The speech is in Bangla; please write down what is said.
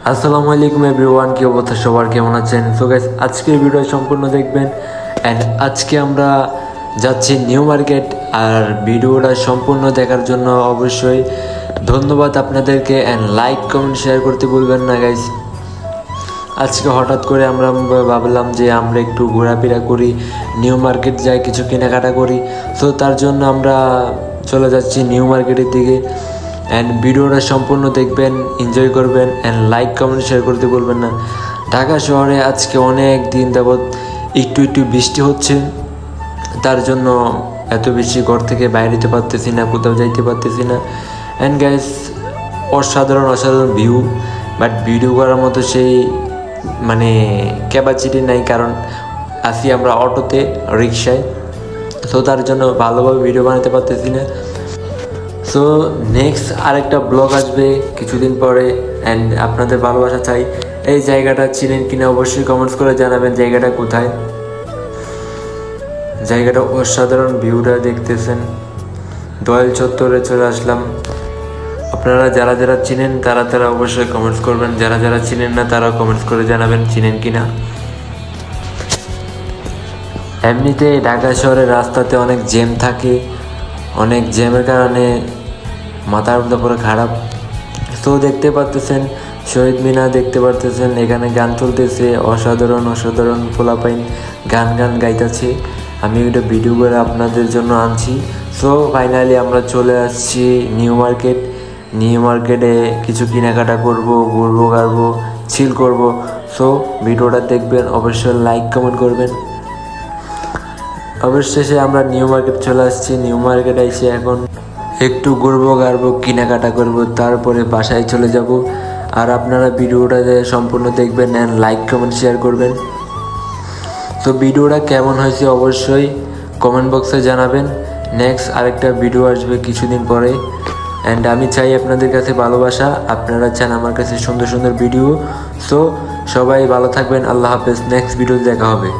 আসসালামু আলাইকুম এভরিওয়ান, কি অবস্থা সবার, কেমন আছেন? সো গাইস, আজকের ভিডিও সম্পূর্ণ দেখবেন। অ্যান্ড আজকে আমরা যাচ্ছি নিউ মার্কেট। আর ভিডিওটা সম্পূর্ণ দেখার জন্য অবশ্যই ধন্যবাদ আপনাদেরকে। অ্যান্ড লাইক কমেন্ট শেয়ার করতে ভুলবেন না গাইস। আজকে হঠাৎ করে আমরা ভাবলাম যে আমরা একটু ঘোরাফেরা করি, নিউ মার্কেট যাই, কিছু কেনাকাটা করি। সো তার জন্য আমরা চলে যাচ্ছি নিউ মার্কেটের দিকে। অ্যান্ড ভিডিওটা সম্পূর্ণ দেখবেন, এনজয় করবেন। অ্যান্ড লাইক কমেন্ট শেয়ার করতে বলবেন না। ঢাকা শহরে আজকে অনেক দিন যাবৎ একটু বৃষ্টি হচ্ছে, তার জন্য এত বেশি ঘর থেকে বাইরে যেতে পারতেছি না, কোথাও যাইতে পারতেছি না। অ্যান্ড গাইস, অসাধারণ ভিউ, বাট ভিডিও করার মতো সেই ক্যাপাসিটি নাই, কারণ আসি আমরা অটোতে, রিক্সায়। সো তার জন্য ভালোভাবে ভিডিও বানাতে পারতেছি না। সো নেক্সট আরেকটা ব্লগ আসবে কিছুদিন পরে। অ্যান্ড আপনাদের ভালোবাসা চাই। এই জায়গাটা চিনেন কিনা অবশ্যই কমেন্টস করে জানাবেন জায়গাটা কোথায়। জায়গাটা অসাধারণ, ভিউটা দেখতেছেন। দয়াল চত্বরে চলে আসলাম। আপনারা যারা যারা চিনেন তারা অবশ্যই কমেন্টস করবেন, যারা যারা চিনেন না তারাও কমেন্টস করে জানাবেন চিনেন কিনা। এমনিতে ঢাকা শহরের রাস্তাতে অনেক জ্যাম থাকে, অনেক জ্যামের কারণে মাথার উপরে খারাপ। তো দেখতে পারতেছেন শহীদ মিনার, দেখতে পারতেছেন এখানে গান চলতেছে, অসাধারণ পোলাপাইন গান গাইতেছে। আমি একটা ভিডিও করে আপনাদের জন্য আনছি। সো ফাইনালি আমরা চলে আসছি নিউ মার্কেট। নিউ মার্কেটে কিছু কেনাকাটা করবো, ঘুরবো গাড়বো, চিল করবো। সো ভিডিওটা দেখবেন, অবশ্যই লাইক কমেন্ট করবেন। অবশেষে আমরা নিউ মার্কেট চলে আসছি। নিউ মার্কেট এসে এখন একটু ঘুরবো গাড়বো, কেনাকাটা করবো, তারপরে বাসায় চলে যাব। আর আপনারা ভিডিওটা সম্পূর্ণ দেখবেন অ্যান্ড লাইক কমেন্ট শেয়ার করবেন। তো ভিডিওটা কেমন হয়েছে অবশ্যই কমেন্ট বক্সে জানাবেন। নেক্সট আরেকটা ভিডিও আসবে কিছুদিন পরে। অ্যান্ড আমি চাই আপনাদের কাছে ভালোবাসা, আপনারা চান আমার কাছে সুন্দর ভিডিও। সো সবাই ভালো থাকবেন, আল্লাহ হাফেজ। নেক্সট ভিডিও দেখা হবে।